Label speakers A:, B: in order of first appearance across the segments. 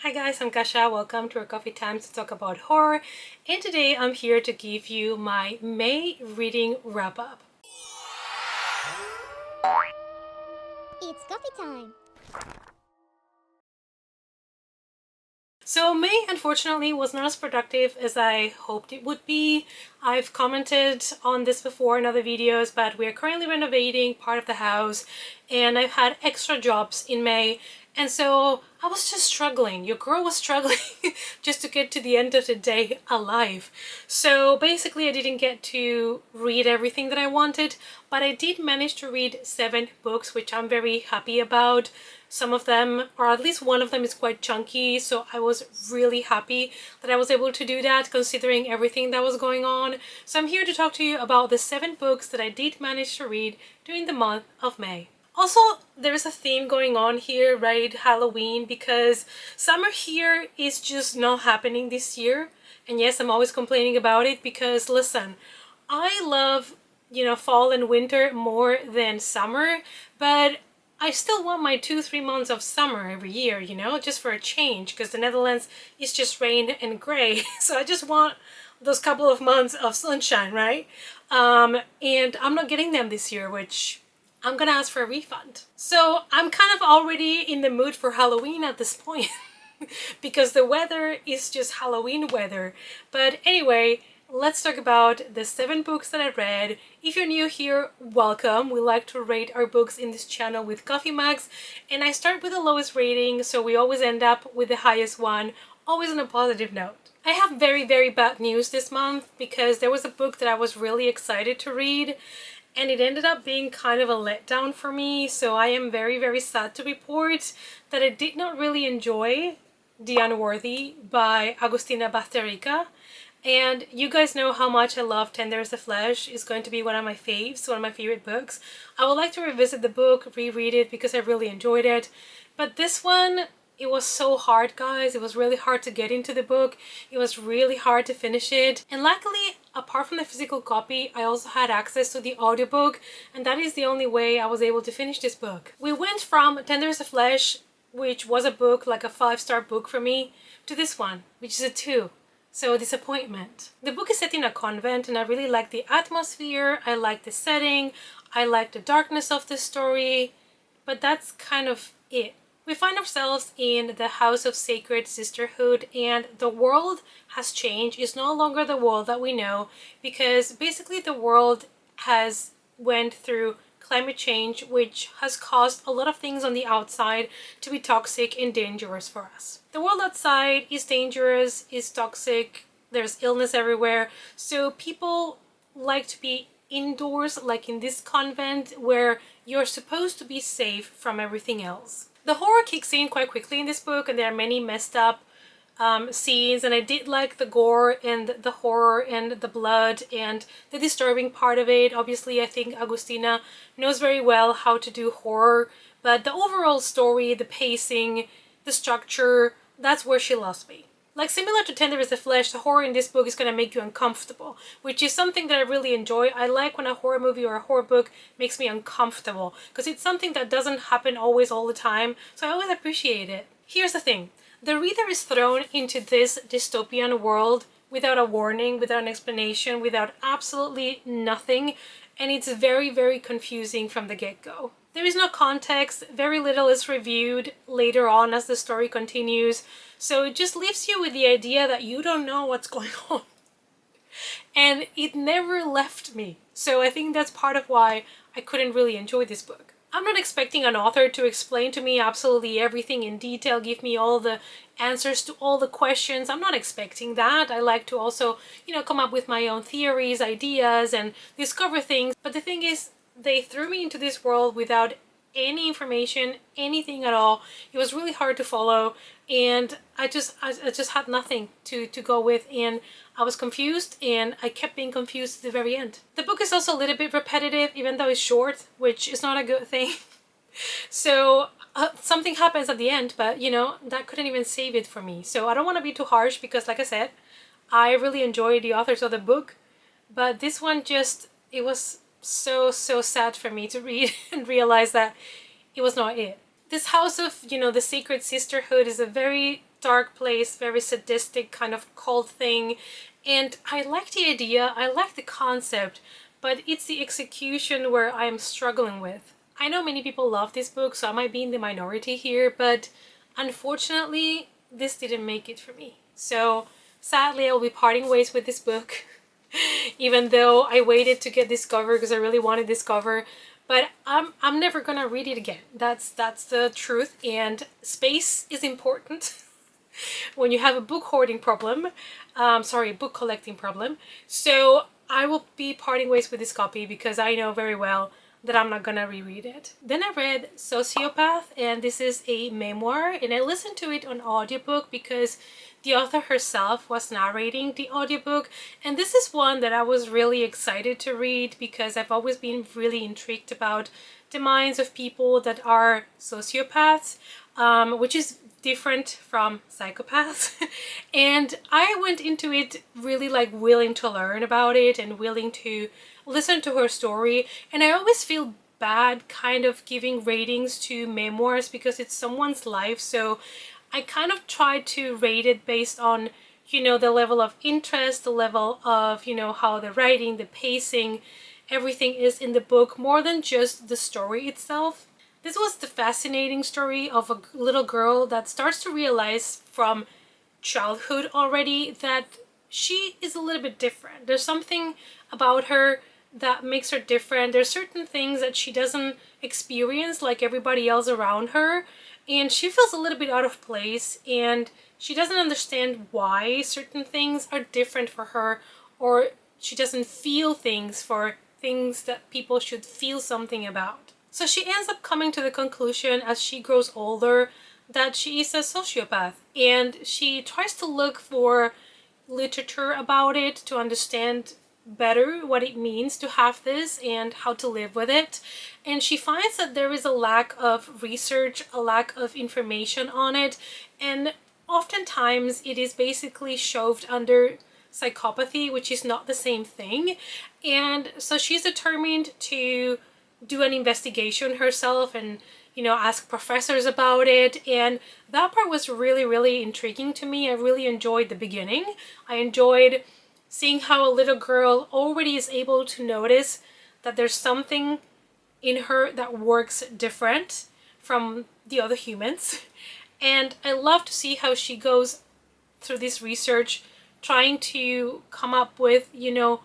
A: Hi guys, I'm Kasha. Welcome to our coffee times to talk about horror. And today I'm here to give you my May reading wrap up.
B: It's coffee time.
A: So May unfortunately was not as productive as I hoped it would be. I've commented on this before in other videos, but we're currently renovating part of the house and I've had extra jobs in May. And so I was just struggling. Your girl was struggling just to get to the end of the day alive. So basically I didn't get to read everything that I wanted, but I did manage to read 7 books, which I'm very happy about. Some of them, or at least one of them, is quite chunky, so I was really happy that I was able to do that considering everything that was going on. So I'm here to talk to you about the 7 books that I did manage to read during the month of May. Also, there is a theme going on here, right? Halloween, because summer here is just not happening this year. And yes, I'm always complaining about it because listen, I love, fall and winter more than summer, but I still want my 2-3 months of summer every year, just for a change, because the Netherlands is just rain and gray. So I just want those couple of months of sunshine, right? And I'm not getting them this year, which I'm gonna ask for a refund. So I'm kind of already in the mood for Halloween at this point because the weather is just Halloween weather. But anyway, let's talk about the 7 books that I read. If you're new here, welcome. We like to rate our books in this channel with coffee mugs, and I start with the lowest rating, so we always end up with the highest one, always on a positive note. I have very, very bad news this month because there was a book that I was really excited to read and it ended up being kind of a letdown for me, so I am very, very sad to report that I did not really enjoy The Unworthy by Agustina Basterica. And you guys know how much I love Tender as the Flesh. It's going to be one of my faves, one of my favorite books. I would like to revisit the book, reread it because I really enjoyed it. But this one, it was so hard, guys. It was really hard to get into the book. It was really hard to finish it. And luckily, apart from the physical copy, I also had access to the audiobook, and that is the only way I was able to finish this book. We went from Tender as the Flesh, which was a book, like a 5-star book for me, to this one, which is a 2. So disappointment. The book is set in a convent and I really like the atmosphere, I like the setting, I like the darkness of the story, but that's kind of it. We find ourselves in the House of Sacred Sisterhood and the world has changed. It's no longer the world that we know because basically the world has went through climate change, which has caused a lot of things on the outside to be toxic and dangerous for us. The world outside is dangerous, is toxic, there's illness everywhere, so people like to be indoors, like in this convent where you're supposed to be safe from everything else. The horror kicks in quite quickly in this book and there are many messed up scenes, and I did like the gore and the horror and the blood and the disturbing part of it. Obviously, I think Agustina knows very well how to do horror, but the overall story, the pacing, the structure, that's where she lost me. Like similar to Tender as the Flesh, the horror in this book is going to make you uncomfortable, which is something that I really enjoy. I like when a horror movie or a horror book makes me uncomfortable because it's something that doesn't happen always all the time, so I always appreciate it. Here's the thing. The reader is thrown into this dystopian world without a warning, without an explanation, without absolutely nothing, and it's very, very confusing from the get-go. There is no context, very little is reviewed later on as the story continues, so it just leaves you with the idea that you don't know what's going on. And it never left me, so I think that's part of why I couldn't really enjoy this book. I'm not expecting an author to explain to me absolutely everything in detail, give me all the answers to all the questions. I'm not expecting that. I like to also, come up with my own theories, ideas, and discover things. But the thing is, they threw me into this world without any information, anything at all. It was really hard to follow, and I just had nothing to go with, and I was confused, and I kept being confused to the very end. The book is also a little bit repetitive, even though it's short, which is not a good thing. So something happens at the end, but that couldn't even save it for me. So I don't want to be too harsh because, like I said, I really enjoy the authors of the book, but this one it was so sad for me to read and realize that it was not it. This house of, the Sacred Sisterhood is a very dark place, very sadistic kind of cult thing. And I like the idea, I like the concept, but it's the execution where I'm struggling with. I know many people love this book, so I might be in the minority here, but unfortunately, this didn't make it for me. So sadly, I will be parting ways with this book, even though I waited to get this cover because I really wanted this cover. But I'm never gonna read it again. That's the truth, and space is important when you have a book hoarding problem. Sorry, book collecting problem. So I will be parting ways with this copy because I know very well that I'm not gonna reread it. Then I read Sociopath, and this is a memoir, and I listened to it on audiobook because the author herself was narrating the audiobook, and this is one that I was really excited to read because I've always been really intrigued about the minds of people that are sociopaths, which is different from psychopaths. And I went into it really like willing to learn about it and willing to listen to her story. And I always feel bad kind of giving ratings to memoirs because it's someone's life, so I kind of try to rate it based on, you know, the level of interest, the level of, you know, how the writing, the pacing, everything is in the book, more than just the story itself. This was the fascinating story of a little girl that starts to realize from childhood already that she is a little bit different. There's something about her that makes her different. There's certain things that she doesn't experience like everybody else around her, and she feels a little bit out of place, and she doesn't understand why certain things are different for her, or she doesn't feel things for things that people should feel something about. So she ends up coming to the conclusion as she grows older that she is a sociopath, and she tries to look for literature about it to understand better what it means to have this and how to live with it. And she finds that there is a lack of research, a lack of information on it, and oftentimes it is basically shoved under psychopathy, which is not the same thing. And so she's determined to do an investigation herself and, you know, ask professors about it. And that part was really, really intriguing to me. I really enjoyed the beginning. I enjoyed seeing how a little girl already is able to notice that there's something in her that works different from the other humans. And I love to see how she goes through this research, trying to come up with, you know,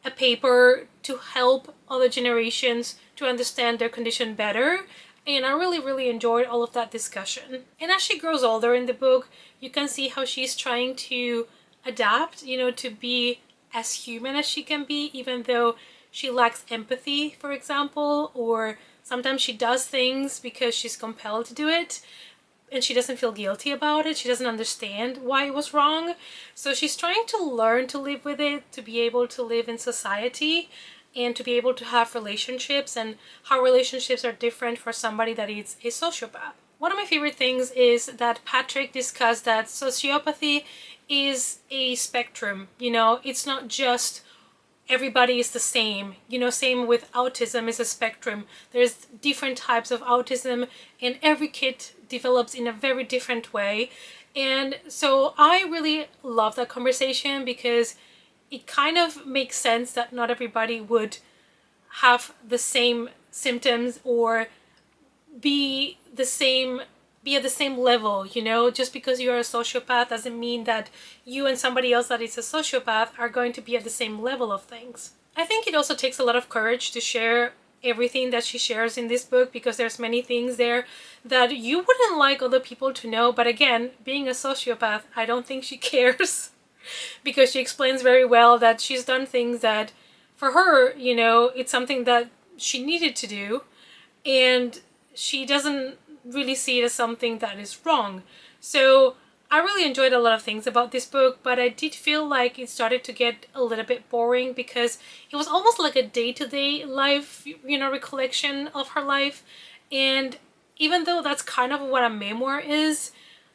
A: a paper to help other generations to understand their condition better. And I really, really enjoyed all of that discussion. And as she grows older in the book, you can see how she's trying to adapt, you know, to be as human as she can be, even though she lacks empathy, for example, or sometimes she does things because she's compelled to do it and she doesn't feel guilty about it. She doesn't understand why it was wrong. So she's trying to learn to live with it, to be able to live in society and to be able to have relationships, and how relationships are different for somebody that is a sociopath. One of my favorite things is that Patrick discussed that sociopathy is a spectrum. You know, it's not just everybody is the same. You know, same with autism is a spectrum. There's different types of autism and every kid develops in a very different way. And so I really love that conversation because it kind of makes sense that not everybody would have the same symptoms or be at the same level, you know. Just because you're a sociopath doesn't mean that you and somebody else that is a sociopath are going to be at the same level of things. I think it also takes a lot of courage to share everything that she shares in this book, because there's many things there that you wouldn't like other people to know. But again, being a sociopath, I don't think she cares because she explains very well that she's done things that for her, you know, it's something that she needed to do, and she doesn't really see it as something that is wrong. So I really enjoyed a lot of things about this book, but I did feel like it started to get a little bit boring because it was almost like a day-to-day life, you know, recollection of her life. And even though that's kind of what a memoir is,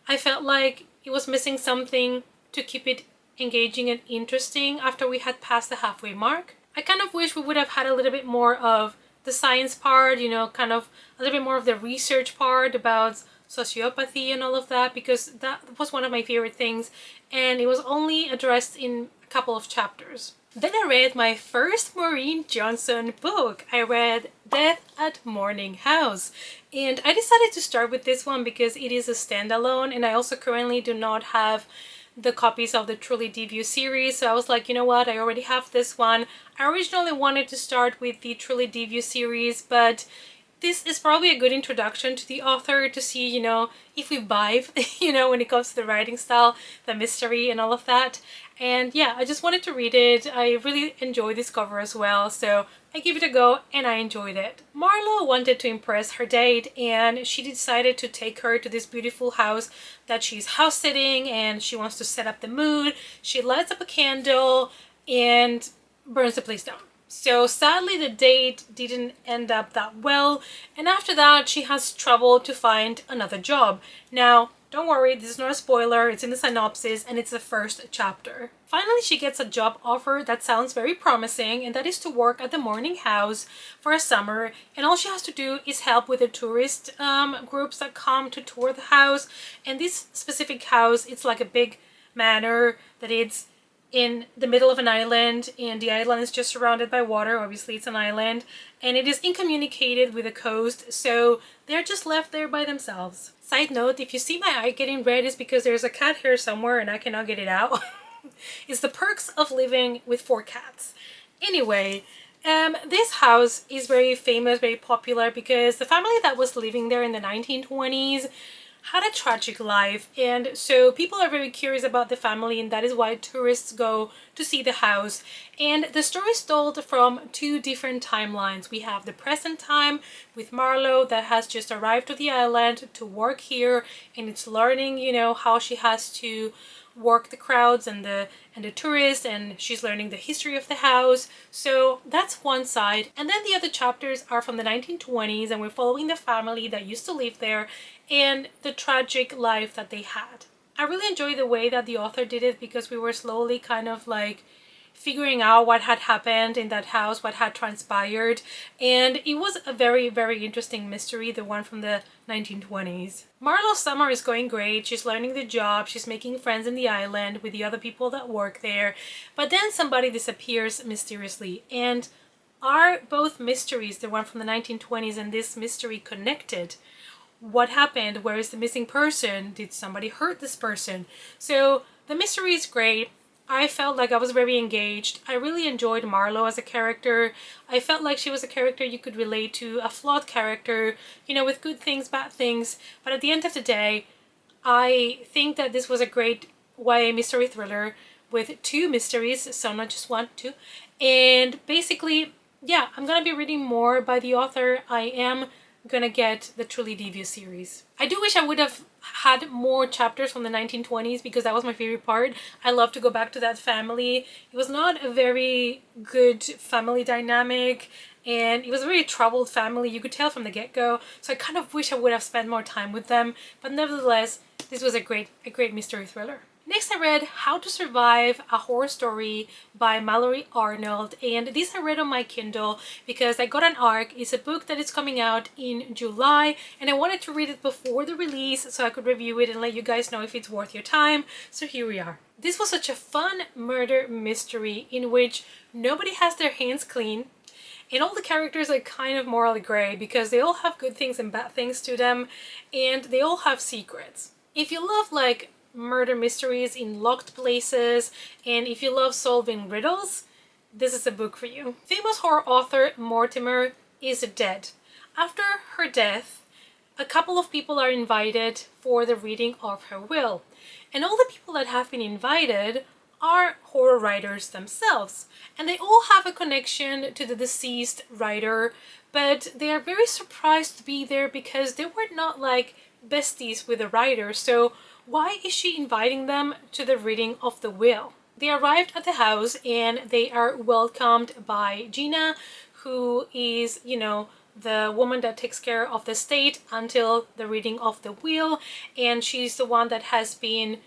A: I felt like it was missing something to keep it engaging and interesting after we had passed the halfway mark. I kind of wish we would have had a little bit more of the science part, you know, kind of a little bit more of the research part about sociopathy and all of that, because that was one of my favorite things, and it was only addressed in a couple of chapters. Then I read my first Maureen Johnson book. I read Death at Morning House, and I decided to start with this one because it is a standalone, and I also currently do not have the copies of the Truly Debut series, so I was like, you know what, I already have this one. I originally wanted to start with the Truly Debut series, but this is probably a good introduction to the author to see, you know, if we vibe, you know, when it comes to the writing style, the mystery and all of that. And yeah, I just wanted to read it. I really enjoyed this cover as well, so I gave it a go and I enjoyed it. Marlo wanted to impress her date, and she decided to take her to this beautiful house that she's house sitting, and she wants to set up the mood. She lights up a candle and burns the place down. So sadly the date didn't end up that well, and after that she has trouble to find another job. Now, don't worry, this is not a spoiler, it's in the synopsis and it's the first chapter. Finally she gets a job offer that sounds very promising, and that is to work at the Morning House for a summer, and all she has to do is help with the tourist groups that come to tour the house. And this specific house, it's like a big manor that it's in the middle of an island, and the island is just surrounded by water. Obviously it's an island, and it is incommunicated with the coast, so they're just left there by themselves. Side note, if you see my eye getting red, it's because there's a cat here somewhere and I cannot get it out. It's the perks of living with 4 cats. Anyway, this house is very famous, very popular, because the family that was living there in the 1920s had a tragic life, and so people are very curious about the family, and that is why tourists go to see the house. And the story is told from 2 different timelines. We have the present time with Marlo that has just arrived to the island to work here, and it's learning, you know, how she has to work the crowds and the tourists, and she's learning the history of the house. So that's one side. And then the other chapters are from the 1920s, and we're following the family that used to live there and the tragic life that they had. I really enjoy the way that the author did it, because we were slowly kind of like figuring out what had happened in that house, what had transpired, and it was a very, very interesting mystery, the one from the 1920s. Marlo's summer is going great. She's learning the job, she's making friends in the island with the other people that work there, but then somebody disappears mysteriously. And are both mysteries, the one from the 1920s and this mystery, connected? What happened? Where is the missing person? Did somebody hurt this person? So the mystery is great. I felt like I was very engaged. I really enjoyed Marlo as a character. I felt like she was a character you could relate to, a flawed character, you know, with good things, bad things. But at the end of the day, I think that this was a great YA mystery thriller with 2 mysteries, so not just 1, 2. And basically, yeah, I'm gonna be reading more by the author. I am gonna get the Truly Debut series. I do wish I would have had more chapters from the 1920s, because that was my favorite part. I love to go back to that family. It was not a very good family dynamic, and it was a very troubled family, you could tell from the get-go, so I kind of wish I would have spent more time with them. But nevertheless, this was a great mystery thriller. Next I read How to Survive a Horror Story by Mallory Arnold, and this I read on my Kindle because I got an ARC. It's a book that is coming out in July, and I wanted to read it before the release so I could review it and let you guys know if it's worth your time. So here we are. This was such a fun murder mystery in which nobody has their hands clean, and all the characters are kind of morally gray because they all have good things and bad things to them, and they all have secrets. If you love like murder mysteries in locked places, and if you love solving riddles, this is a book for you. Famous horror author Mortimer is dead. After her death, a couple of people are invited for the reading of her will, and all the people that have been invited are horror writers themselves, and they all have a connection to the deceased writer, but they are very surprised to be there because they were not like besties with the writer. So why is she inviting them to the reading of the will? They arrived at the house and they are welcomed by Gina, who is, you know, the woman that takes care of the estate until the reading of the will, and she's the one that has been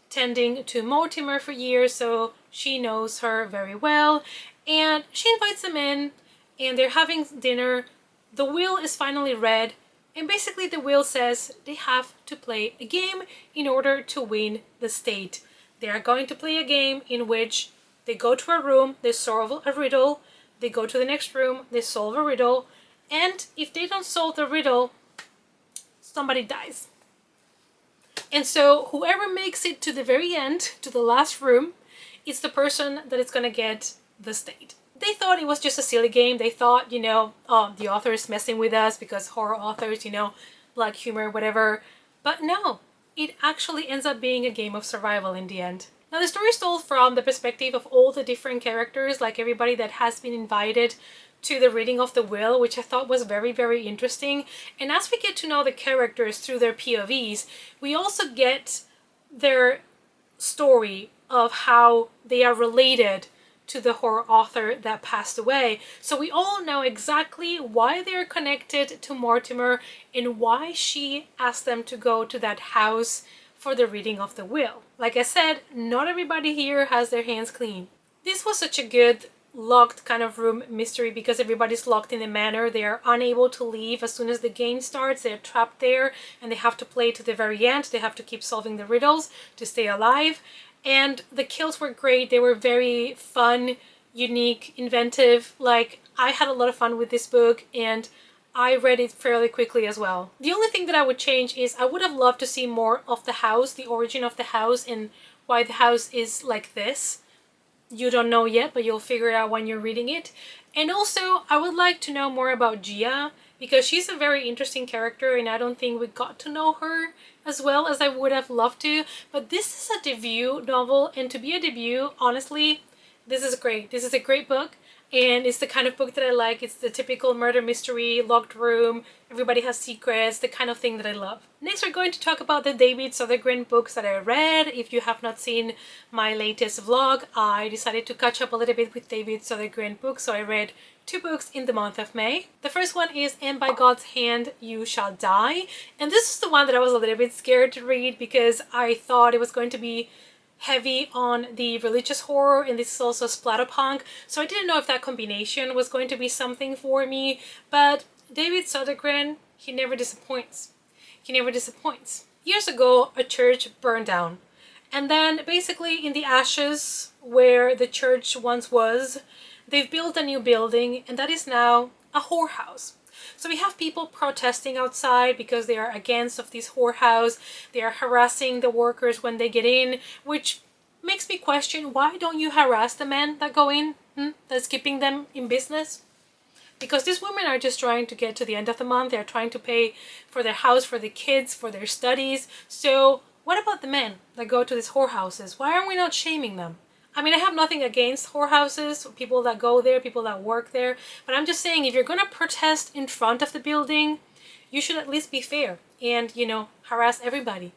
A: tending to Mortimer for years, so she knows her very well. And she invites them in, and they're having dinner. The will is finally read, And basically the will says they have to play a game in order to win the state. They are going to play a game in which they go to a room, they solve a riddle, they go to the next room, they solve a riddle, and if they don't solve the riddle, somebody dies. And so whoever makes it to the very end, to the last room, is the person that is going to get the state. They thought it was just a silly game. They thought, oh, the author is messing with us because horror authors, black humor, whatever. But no, it actually ends up being a game of survival in the end. Now the story is told from the perspective of all the different characters, like everybody that has been invited to the reading of the will, which I thought was very, very interesting. And as we get to know the characters through their POVs, we also get their story of how they are related to the horror author that passed away. So we all know exactly why they're connected to Mortimer and why she asked them to go to that house for the reading of the will. Like I said, not everybody here has their hands clean. This was such a good locked kind of room mystery because everybody's locked in a manor. They are unable to leave as soon as the game starts. They're trapped there and they have to play to the very end. They have to keep solving the riddles to stay alive. And the kills were great. They were very fun, unique, inventive. Like, I had a lot of fun with this book and I read it fairly quickly as well. The only thing that I would change is I would have loved to see more of the house, the origin of the house and why the house is like this. You don't know yet, but you'll figure it out when you're reading it. And also, I would like to know more about Gia because she's a very interesting character and I don't think we got to know her as well as I would have loved to. But this is a debut novel, and to be a debut, honestly, this is great. This is a great book. And it's the kind of book that I like. It's the typical murder mystery, locked room, everybody has secrets, the kind of thing that I love. Next, we're going to talk about the David Sodergren books that I read. If you have not seen my latest vlog, I decided to catch up a little bit with David Sodergren books, so I read 2 books in the month of May. The first one is And by God's Hand You Shall Die. And this is the one that I was a little bit scared to read because I thought it was going to be heavy on the religious horror, and this is also splatterpunk, so I didn't know if that combination was going to be something for me. But David Sodergren, he never disappoints. He never disappoints. Years ago, a church burned down, and then basically in the ashes where the church once was, they've built a new building, and that is now a whorehouse. So we have people protesting outside because they are against of this whorehouse. They are harassing the workers when they get in, which makes me question, why don't you harass the men that go in? That's keeping them in business? Because these women are just trying to get to the end of the month. They're trying to pay for their house, for the kids, for their studies. So what about the men that go to these whorehouses? Why are we not shaming them? I mean, I have nothing against whorehouses, people that go there, people that work there, but I'm just saying if you're going to protest in front of the building, you should at least be fair and, harass everybody,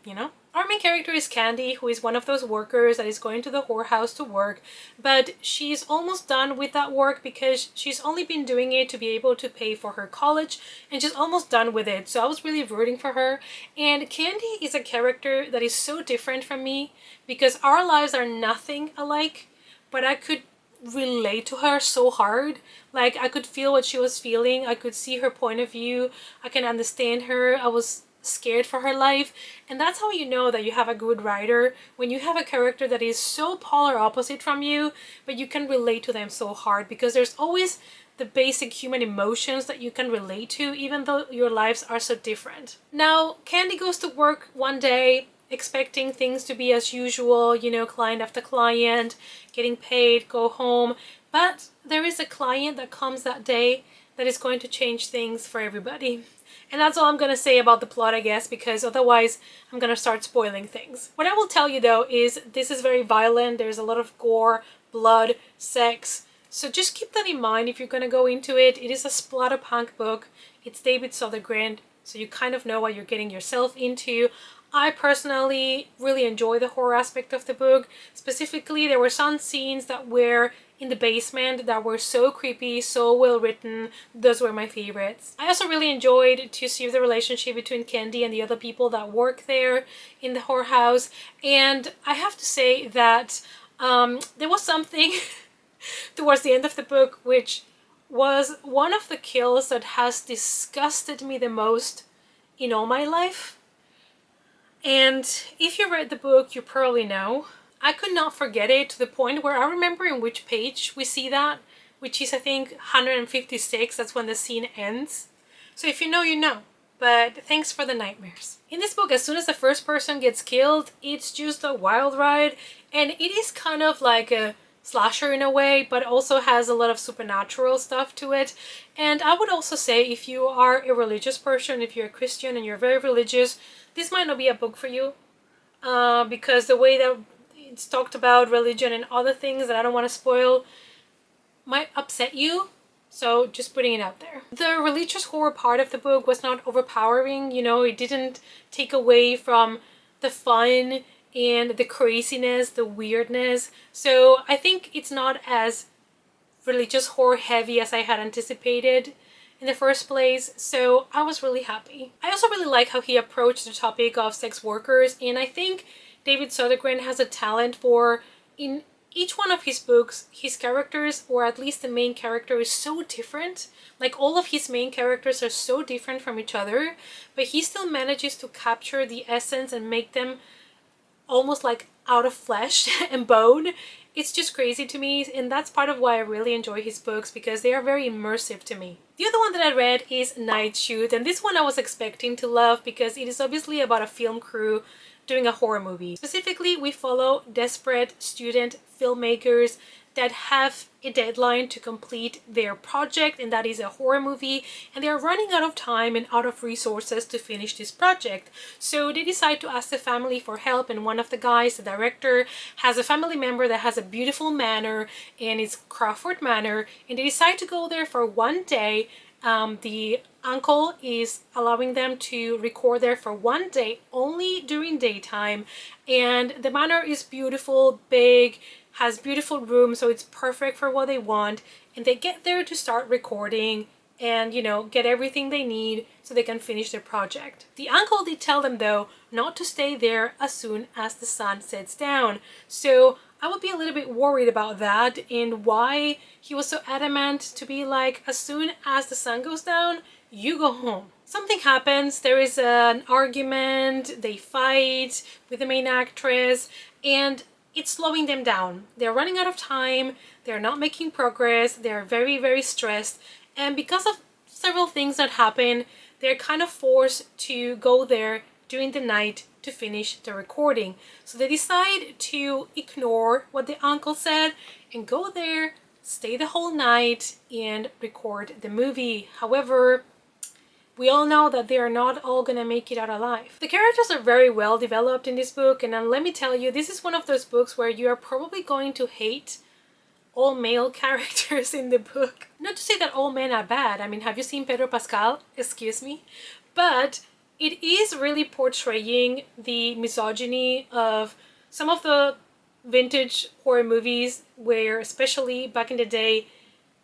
A: Our main character is Candy, who is one of those workers that is going to the whorehouse to work, but she's almost done with that work because she's only been doing it to be able to pay for her college, and she's almost done with it, so I was really rooting for her. And Candy is a character that is so different from me because our lives are nothing alike, but I could relate to her so hard. Like, I could feel what she was feeling, I could see her point of view, I can understand her. I was scared for her life, and that's how you know that you have a good writer, when you have a character that is so polar opposite from you, but you can relate to them so hard because there's always the basic human emotions that you can relate to even though your lives are so different. Now, Candy goes to work one day expecting things to be as usual, client after client, getting paid, go home, but there is a client that comes that day that is going to change things for everybody. And that's all I'm going to say about the plot, I guess, because otherwise I'm going to start spoiling things. What I will tell you though is this is very violent. There's a lot of gore, blood, sex. So just keep that in mind if you're going to go into it. It is a splatterpunk book. It's David Sodergren, so you kind of know what you're getting yourself into. I personally really enjoy the horror aspect of the book. Specifically, there were some scenes that were in the basement that were so creepy, so well written. Those were my favorites. I also really enjoyed to see the relationship between Candy and the other people that work there in the whorehouse. And I have to say that there was something towards the end of the book which was one of the kills that has disgusted me the most in all my life. And if you read the book, you probably know. I could not forget it to the point where I remember in which page we see that, which is I think 156, that's when the scene ends. So if you know, you know. But thanks for the nightmares. In this book, as soon as the first person gets killed, it's just a wild ride. And it is kind of like a slasher in a way, but also has a lot of supernatural stuff to it. And I would also say if you are a religious person, if you're a Christian and you're very religious, this might not be a book for you. Because the way that it's talked about religion and other things that I don't want to spoil might upset you. So just putting it out there. The religious horror part of the book was not overpowering, you know, it didn't take away from the fun and the craziness, the weirdness. So I think it's not as religious horror heavy as I had anticipated in the first place, so I was really happy. I also really like how he approached the topic of sex workers, and I think David Sodergren has a talent for, in each one of his books, his characters, or at least the main character, is so different. Like all of his main characters are so different from each other, but he still manages to capture the essence and make them almost like out of flesh and bone. It's just crazy to me, and that's part of why I really enjoy his books, because they are very immersive to me. The other one that I read is Night Shoot, and this one I was expecting to love because it is obviously about a film crew doing a horror movie. Specifically, we follow desperate student filmmakers that have a deadline to complete their project, and that is a horror movie, and they are running out of time and out of resources to finish this project. So they decide to ask the family for help, and one of the guys, the director, has a family member that has a beautiful manor, and it's Crawford Manor, and they decide to go there for one day. The uncle is allowing them to record there for one day, only during daytime, and the manor is beautiful, big, has beautiful rooms, so it's perfect for what they want, and they get there to start recording and, you know, get everything they need so they can finish their project. The uncle did tell them though not to stay there as soon as the sun sets down, so I would be a little bit worried about that and why he was so adamant to be like, as soon as the sun goes down, you go home. Something happens, there is an argument, they fight with the main actress, and it's slowing them down. They're running out of time, they're not making progress, they're very, very stressed, and because of several things that happen, they're kind of forced to go there during the night to finish the recording. So they decide to ignore what the uncle said and go there, stay the whole night, and record the movie. However, we all know that they are not all gonna make it out alive. The characters are very well developed in this book, and let me tell you, this is one of those books where you are probably going to hate all male characters in the book. Not to say that all men are bad. I mean, have you seen Pedro Pascal? Excuse me. But it is really portraying the misogyny of some of the vintage horror movies where, especially back in the day,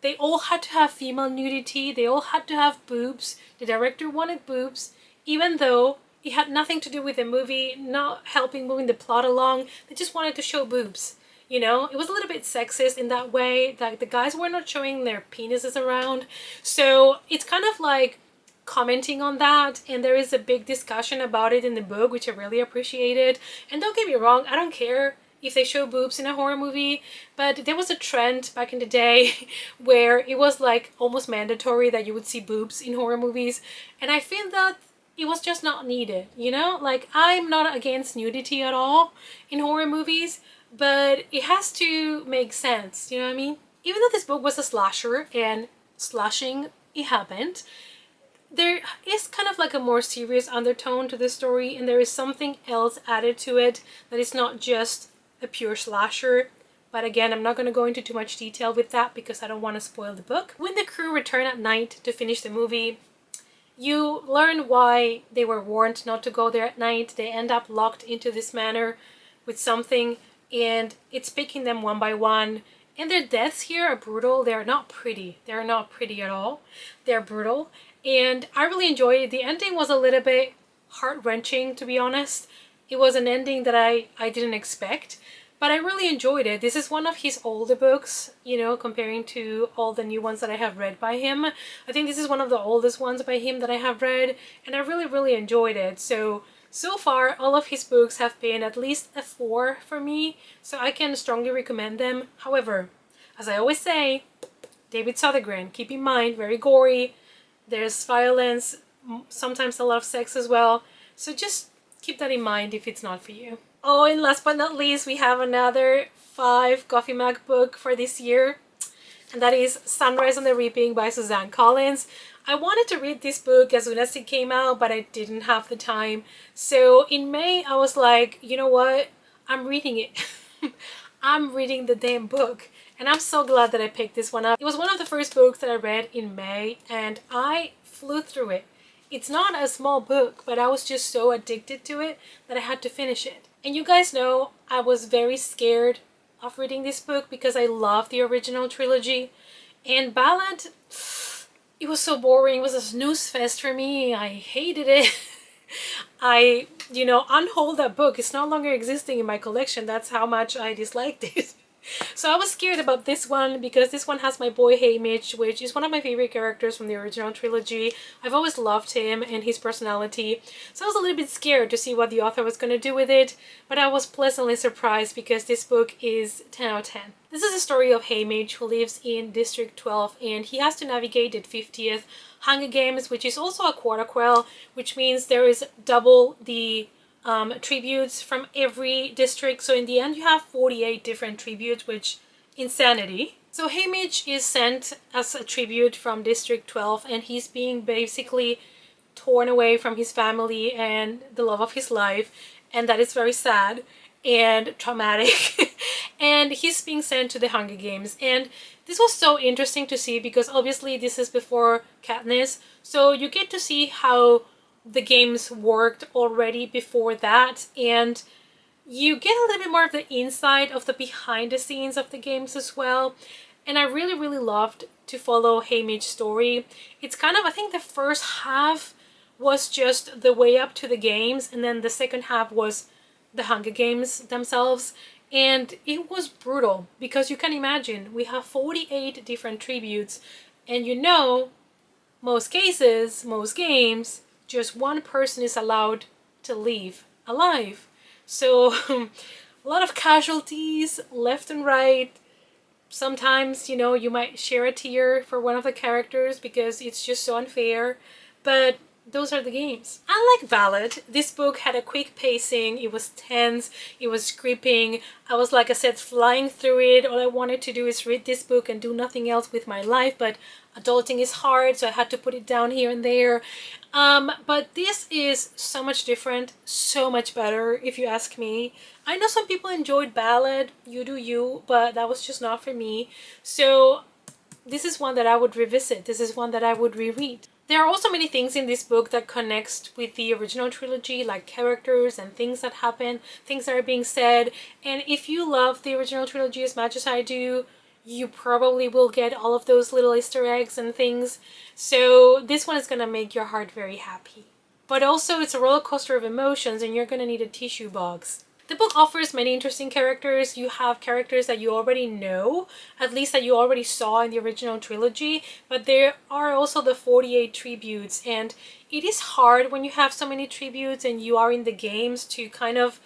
A: they all had to have female nudity, they all had to have boobs. The director wanted boobs, even though it had nothing to do with the movie, not helping moving the plot along. They just wanted to show boobs. You know, it was a little bit sexist in that way, that the guys were not showing their penises around. So it's kind of like commenting on that, and there is a big discussion about it in the book, which I really appreciated. And don't get me wrong, I don't care if they show boobs in a horror movie, but there was a trend back in the day where it was like almost mandatory that you would see boobs in horror movies, and I feel that it was just not needed, you know? Like, I'm not against nudity at all in horror movies, but it has to make sense, you know what I mean? Even though this book was a slasher and slashing, it happened, there is kind of like a more serious undertone to the story, and there is something else added to it that is not just a pure slasher. But again, I'm not going to go into too much detail with that because I don't want to spoil the book. When the crew return at night to finish the movie, you learn why they were warned not to go there at night. They end up locked into this manor with something, and it's picking them one by one. And their deaths here are brutal. They're not pretty. They're not pretty at all. They're brutal. And I really enjoyed it. The ending was a little bit heart-wrenching, to be honest. It was an ending that I didn't expect. but I really enjoyed it. This is one of his older books, you know, comparing to all the new ones that I have read by him. I think this is one of the oldest ones by him that I have read, and I really, really enjoyed it. So far, all of his books have been at least a 4 for me, so I can strongly recommend them. However, as I always say, David Sodergren, keep in mind, very gory, there's violence, sometimes a lot of sex as well, so just keep that in mind if it's not for you. Oh, and last but not least, we have another 5 Coffee Mag book for this year, and that is Sunrise on the Reaping by Suzanne Collins. I wanted to read this book as soon as it came out, but I didn't have the time. So in May, I was like, you know what? I'm reading it. I'm reading the damn book. And I'm so glad that I picked this one up. It was one of the first books that I read in May, and I flew through it. It's not a small book, but I was just so addicted to it that I had to finish it. And you guys know I was very scared of reading this book because I love the original trilogy. And Ballad, it was so boring. It was a snooze fest for me. I hated it. I, unhold that book. It's no longer existing in my collection. That's how much I disliked it. So I was scared about this one because this one has my boy Haymitch, which is one of my favorite characters from the original trilogy. I've always loved him and his personality. So I was a little bit scared to see what the author was going to do with it, but I was pleasantly surprised because this book is 10 out of 10. This is a story of Haymitch, who lives in District 12, and he has to navigate the 50th Hunger Games, which is also a quarterquell, which means there is double the tributes from every district. So in the end you have 48 different tributes, which insanity. So Haymitch is sent as a tribute from District 12, and he's being basically torn away from his family and the love of his life, and that is very sad and traumatic. And he's being sent to the Hunger Games, and this was so interesting to see because obviously this is before Katniss, so you get to see how the games worked already before that, and you get a little bit more of the inside of the behind the scenes of the games as well. And I really, really loved to follow Haymitch's story. It's kind of, I think the first half was just the way up to the games, and then the second half was the Hunger Games themselves. And it was brutal because you can imagine we have 48 different tributes, and most cases, most games, just one person is allowed to leave alive. So a lot of casualties left and right. Sometimes, you might share a tear for one of the characters because it's just so unfair. But those are the games. Unlike Ballad, this book had a quick pacing. It was tense, it was gripping. I was, like I said, flying through it. All I wanted to do is read this book and do nothing else with my life, but adulting is hard, so I had to put it down here and there. But this is so much different, so much better, if you ask me. I know some people enjoyed Ballad, you do you, but that was just not for me. So this is one that I would revisit. This is one that I would reread. There are also many things in this book that connect with the original trilogy, like characters and things that happen, things that are being said. And if you love the original trilogy as much as I do, you probably will get all of those little Easter eggs and things. So this one is going to make your heart very happy. But also it's a roller coaster of emotions, and you're going to need a tissue box. The book offers many interesting characters. You have characters that you already know, at least that you already saw in the original trilogy, but there are also the 48 tributes, and it is hard when you have so many tributes and you are in the games to kind of,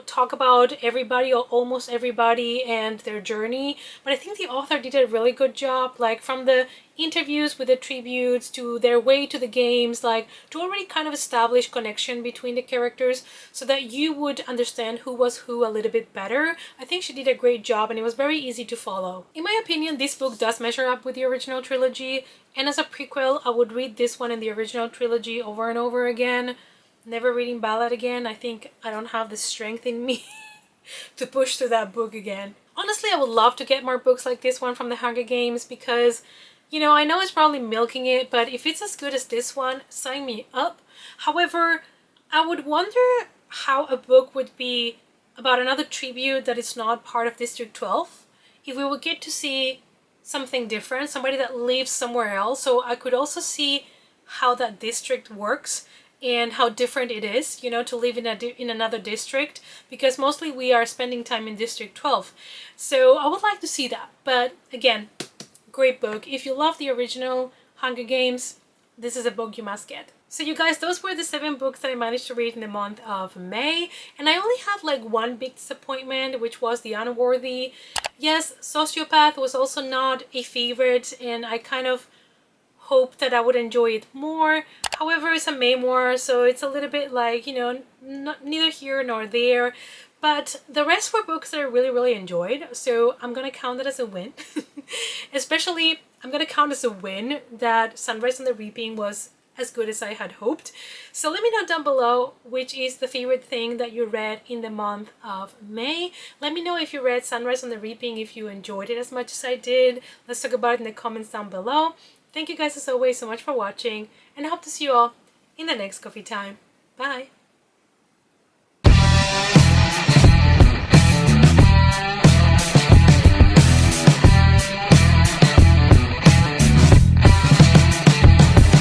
A: talk about everybody or almost everybody and their journey. But I think the author did a really good job, like from the interviews with the tributes to their way to the games, like to already kind of establish connection between the characters so that you would understand who was who a little bit better. I think she did a great job, and it was very easy to follow. In my opinion, this book does measure up with the original trilogy, and as a prequel, I would read this one in the original trilogy over and over again. Never reading Ballad again. I think I don't have the strength in me to push through that book again. Honestly, I would love to get more books like this one from the Hunger Games because, I know it's probably milking it, but if it's as good as this one, sign me up. However, I would wonder how a book would be about another tribute that is not part of District 12. If we would get to see something different, somebody that lives somewhere else, so I could also see how that district works and how different it is, you know, to live in another district, because mostly we are spending time in District 12. So I would like to see that. But again, great book. If you love the original Hunger Games, this is a book you must get. So you guys, those were the 7 books that I managed to read in the month of May. And I only had like one big disappointment, which was The Unworthy. Yes, Sociopath was also not a favorite, and I kind of hoped that I would enjoy it more. However, it's a memoir, so it's a little bit like, you know, neither here nor there. But the rest were books that I really, really enjoyed, so I'm gonna count it as a win. Especially, I'm gonna count as a win that Sunrise on the Reaping was as good as I had hoped. So let me know down below which is the favorite thing that you read in the month of May. Let me know if you read Sunrise on the Reaping, if you enjoyed it as much as I did. Let's talk about it in the comments down below. Thank you guys as always so much for watching, and I hope to see you all in the next coffee time. Bye!